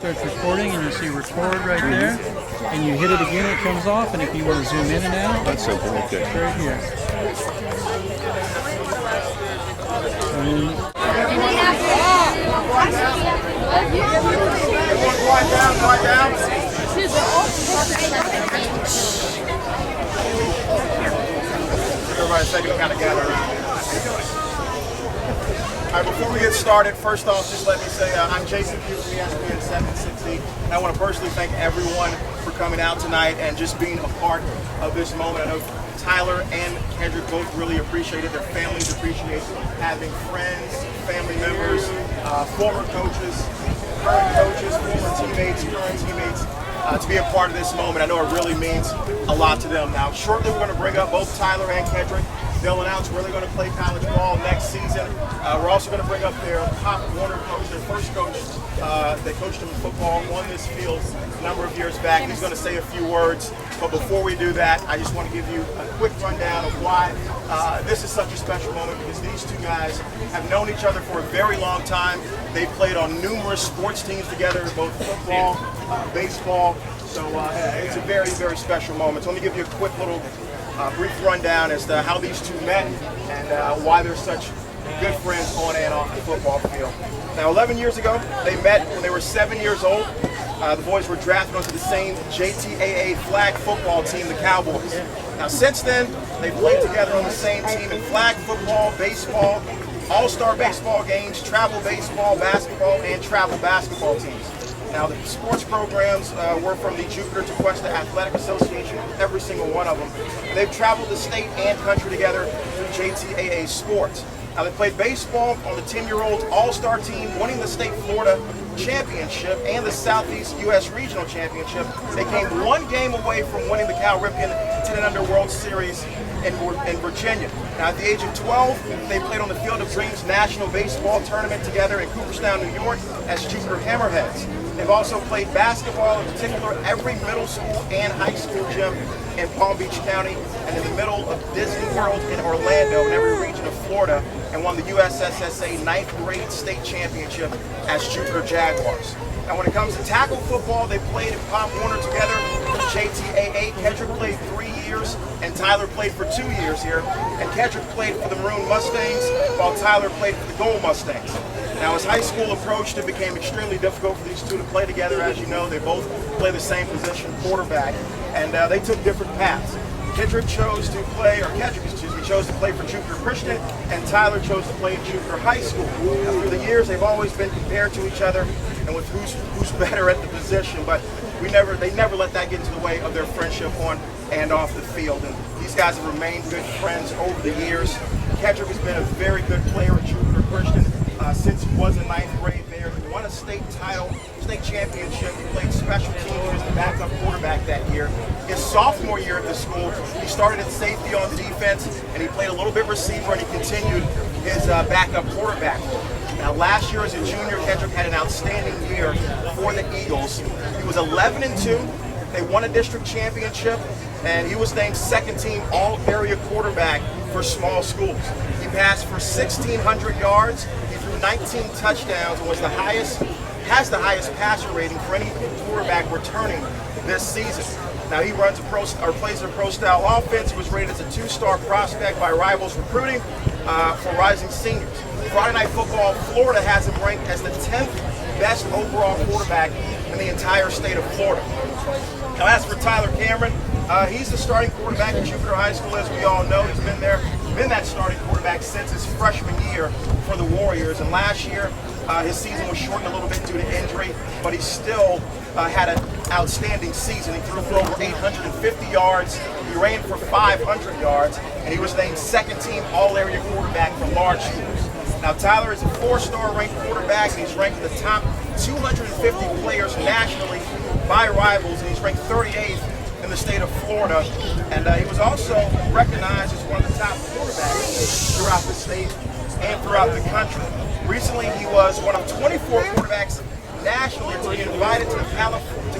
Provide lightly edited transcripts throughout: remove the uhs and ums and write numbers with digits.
Starts recording, and you see record right there, and you hit it again, it comes off, and if you want to zoom in and out, that's so cool. Okay. It's right here. Quiet down. Everybody, a second, kind of gather around. All right, before we get started, first off, just let me say I'm Jason Pugh from ESPN 760. And I want to personally thank everyone for coming out tonight and just being a part of this moment. I know Tyler and Kedric both really appreciate it. Their families appreciate having friends, family members, former coaches, current coaches, former teammates, current teammates, to be a part of this moment. I know it really means a lot to them. Now, shortly we're going to bring up both Tyler and Kedric. They'll announce where they're going to play college ball next season. We're also going to bring up their Pop Warner coach, their first coach. They coached them in football on this field a number of years back. He's going to say a few words. But before we do that, I just want to give you a quick rundown of why this is such a special moment, because these two guys have known each other for a very long time. They've played on numerous sports teams together, both football, baseball. So it's a very, very special moment. So let me give you a quick little brief rundown as to how these two met and why they're such good friends on and off the football field. Now, 11 years ago, they met when they were 7 years old. The boys were drafted onto the same JTAA flag football team, the Cowboys. Now, since then, they've played together on the same team in flag football, baseball, all-star baseball games, travel baseball, basketball, and travel basketball teams. Now, the sports programs were from the Jupiter to Cuesta Athletic Association, every single one of them. And they've traveled the state and country together through JTAA sports. Now, they played baseball on the 10-year-old all-star team, winning the state Florida championship and the Southeast U.S. Regional Championship. They came one game away from winning the Cal Ripken 10 and Under World Series in Virginia. Now, at the age of 12, they played on the Field of Dreams National Baseball Tournament together in Cooperstown, New York as Jupiter Hammerheads. They've also played basketball, in particular every middle school and high school gym in Palm Beach County and in the middle of Disney World in Orlando in every region of Florida, and won the USSSA 9th grade state championship as Jupiter Jaguars. Now, when it comes to tackle football, they played in Pop Warner together. JTAA, Kedric played 3 years, and Tyler played for 2 years here. And Kedric played for the Maroon Mustangs, while Tyler played for the Gold Mustangs. Now, as high school approached, it became extremely difficult for these two to play together. As you know, they both play the same position, quarterback, and they took different paths. Kedric chose to play for Jupiter Christian, and Tyler chose to play at Jupiter High School. Now, through the years, they've always been compared to each other, and with who's better at the position, but they never let that get into the way of their friendship on and off the field. And these guys have remained good friends over the years. Kedric has been a very good player at Jupiter Christian since he was in 9th grade there. He won a state title, state championship. He played special teams. He was the backup quarterback that year. His sophomore year at the school, he started at safety on defense, and he played a little bit receiver, and he continued his backup quarterback. Now, last year as a junior, Kedric had an outstanding year for the Eagles. He was 11-2. They won a district championship, and he was named second team all-area quarterback for small schools. He passed for 1,600 yards. He threw 19 touchdowns and has the highest passer rating for any quarterback returning this season. Now, he plays a pro-style offense. He was rated as a 2-star prospect by Rivals Recruiting for rising seniors. Friday Night Football, Florida has him ranked as the 10th best overall quarterback in the entire state of Florida. Now, as for Tyler Cameron, he's the starting quarterback at Jupiter High School, as we all know. He's been that starting quarterback since his freshman year for the Warriors. And last year, his season was shortened a little bit due to injury, but he still had an outstanding season. He threw for over 850 yards. He ran for 500 yards, and he was named second team all-area quarterback for large schools. Now, Tyler is a 4-star ranked quarterback, and he's ranked in the top 250 players nationally by Rivals, and he's ranked 38th in the state of Florida. And he was also recognized as one of the top quarterbacks throughout the state and throughout the country. Recently, he was one of 24 quarterbacks nationally to be invited to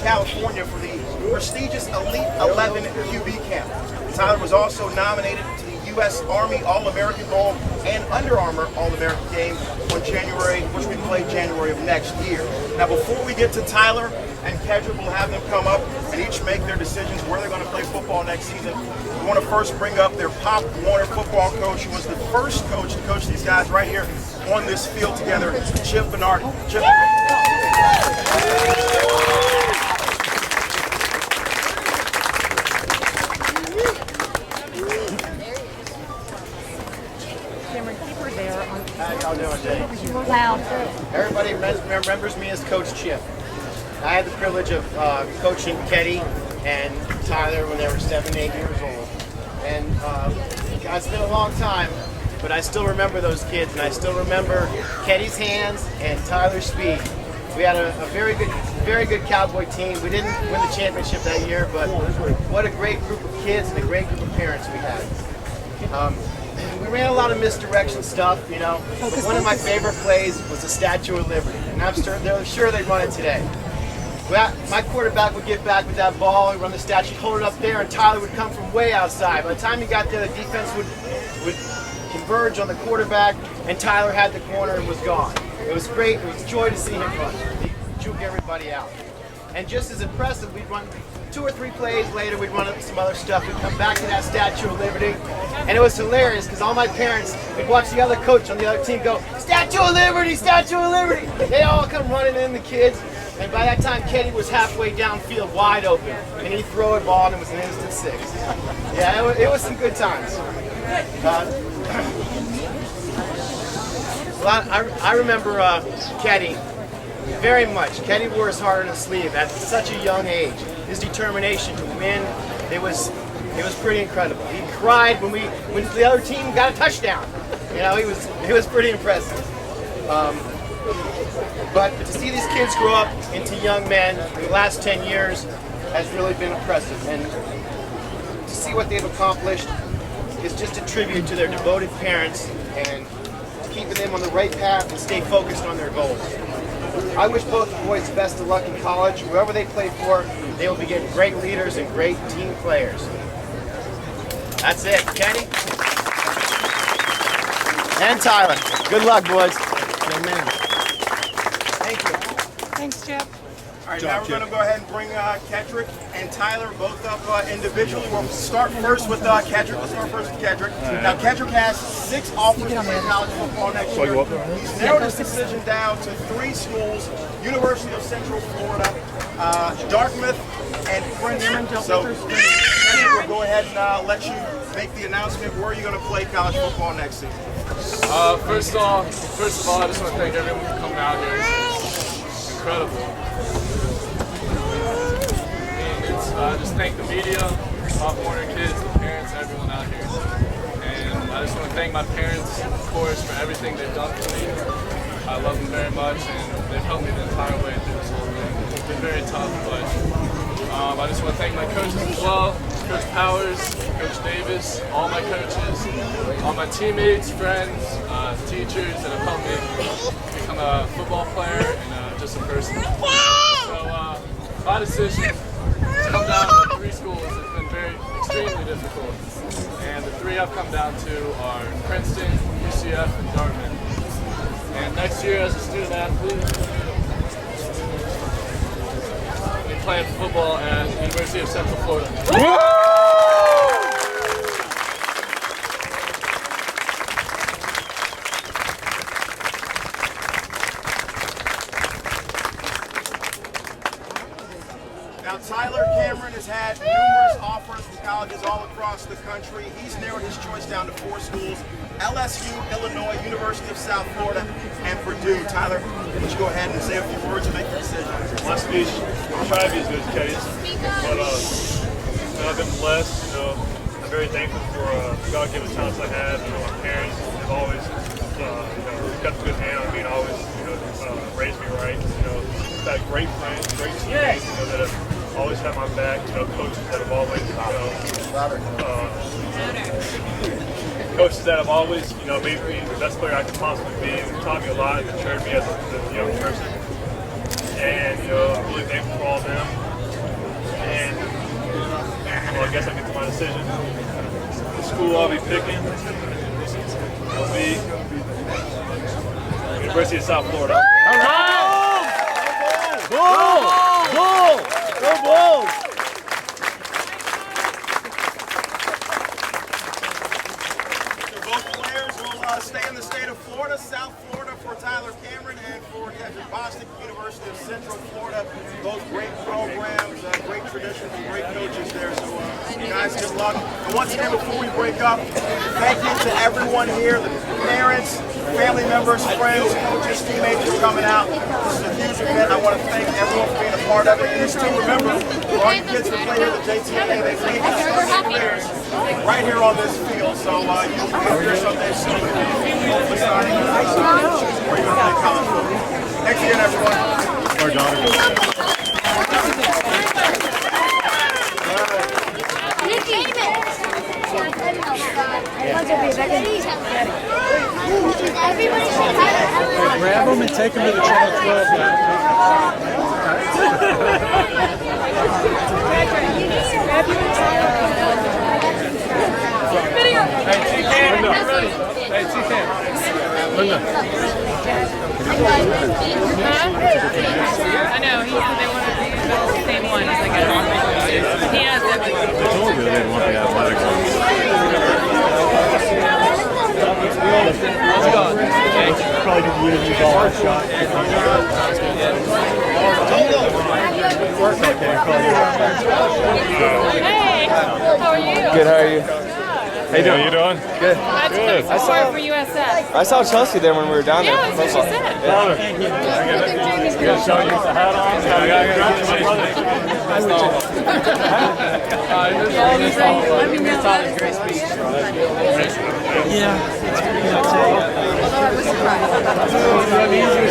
California for the prestigious Elite 11 QB camp. Tyler was also nominated to the U.S. Army All-American Bowl and Under Armour All-American game on January, which we play January of next year. Now, before we get to Tyler and Kedric, we'll have them come up and each make their decisions where they're going to play football next season. We want to first bring up their Pop Warner football coach, who was the first coach to coach these guys right here on this field together, Chip Bernard. Chip. How y'all doing today? Loud. Everybody remembers me as Coach Chip. I had the privilege of coaching Keddy and Tyler when they were 7, 8 years old. And it's been a long time, but I still remember those kids, and I still remember Keddy's hands and Tyler's speed. We had a very good Cowboy team. We didn't win the championship that year, but what a great group of kids and a great group of parents we had. We ran a lot of misdirection stuff, you know. But one of my favorite plays was the Statue of Liberty, and I'm sure they'd run it today. My quarterback would get back with that ball, he'd run the statue, hold it up there, and Tyler would come from way outside. By the time he got there, the defense would converge on the quarterback, and Tyler had the corner and was gone. It was great. It was a joy to see him run. He juke everybody out. And just as impressive, we'd run 2 or 3 plays later, we'd run up some other stuff. We'd come back to that Statue of Liberty. And it was hilarious because all my parents would watch the other coach on the other team go, Statue of Liberty, Statue of Liberty. They all come running in, the kids. And by that time, Keddy was halfway downfield, wide open. And he'd throw a ball and it was an instant 6. Yeah, it was some good times. I remember Keddy very much. Keddy wore his heart on his sleeve at such a young age. His determination to win, it was pretty incredible. He cried when the other team got a touchdown. You know, it was pretty impressive. But to see these kids grow up into young men in the last 10 years has really been impressive. And to see what they've accomplished is just a tribute to their devoted parents and keeping them on the right path and stay focused on their goals. I wish both boys the best of luck in college. Whoever they play for, they will be getting great leaders and great team players. That's it. Kenny? And Tyler. Good luck, boys. Good man. Thank you. Thanks, Chip. All right, now we're going to go ahead and bring Kedric and Tyler both up individually. We'll start first with Kedric. Let's start first with Kedric. Now, Kedric has 6 offers to play college football next year. He's narrowed his decision down to 3 schools: University of Central Florida, Dartmouth, and Princeton. So, Kedric, we'll go ahead and let you make the announcement. Where are you going to play college football next season? First of all, I just want to thank everyone for coming out here. It's incredible. I just thank the media, Pop Warner kids, the parents, everyone out here. And I just want to thank my parents, of course, for everything they've done for me. I love them very much, and they've helped me the entire way through this whole thing. It's been very tough, but I just want to thank my coaches as well, Coach Powers, Coach Davis, all my coaches, all my teammates, friends, teachers that have helped me become a football player and just a person. So my decision to come down to 3 schools has been extremely difficult. And the 3 I've come down to are Princeton, UCF, and Dartmouth. And next year as a student athlete, I'll be playing football at the University of Central Florida. Now, Tyler Cameron has had numerous offers from colleges all across the country. He's narrowed his choice down to 4 schools: LSU, Illinois, University of South Florida, and Purdue. Tyler, would you go ahead and say a few words and make your decision? My speech, I'll try to be as good as Keddy's, but I've been blessed. I'm very thankful for the God-given talents I have. My parents have always, got a good hand on me and always, raised me right. I've had great friends, great teammates, that have always had my back. Coaches that have always, made me the best player I could possibly be. Taught me a lot and matured me as a young person. And I'm really thankful for all of them. And I guess I get to my decision. It's school I'll be picking will be University of South Florida. All right! Bull! Bull! Go Bulls! Both players will stay in the state of Florida, South Florida for Tyler Cameron and for Kedric Bostic, University of Central Florida. Both great programs, great traditions, and great coaches there. So guys, good luck. And once again, before we break up, thank you to everyone here, the parents, family members, friends, coaches, teammates for coming out. This is a huge event. I want to thank everyone for being a part of it. And this team, remember, for all you kids that play here at the JTA, they play players right here on this field. So you'll be here someday soon. Hopefully signing or you're going to play college football. Thanks again, everyone. Our daughter goes. Grab them and take them to the Channel 12 guy. Hey, T-Can, hey, T-Can. I know, he said they wanted to use the same one. He's like, I don't know. He has everything. I told you they didn't want the athletics on. How's it going? Probably did the unity ball shot. Hey, how are you? Good, how are you? How you doing? Good. That's good. I saw for USF. I saw Chelsea there when we were down there. Yeah, that's what she said. I gotta show you the hat on. Yeah, it's going to be a take.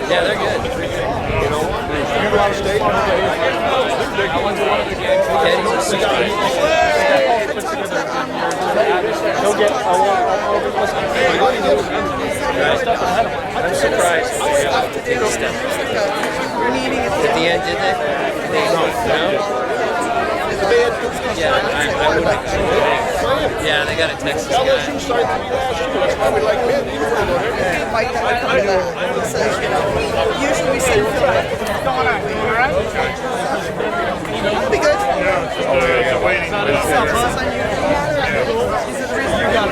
Yeah, they're good. You go out of state? I went to one of the games. He'll get. I'm surprised. At the end, did they? No? Yeah, I wouldn't expect it. Yeah, they got a Texas guy. Usually we say, what's going on? All right? Be good. Waiting. Is that the reason you got a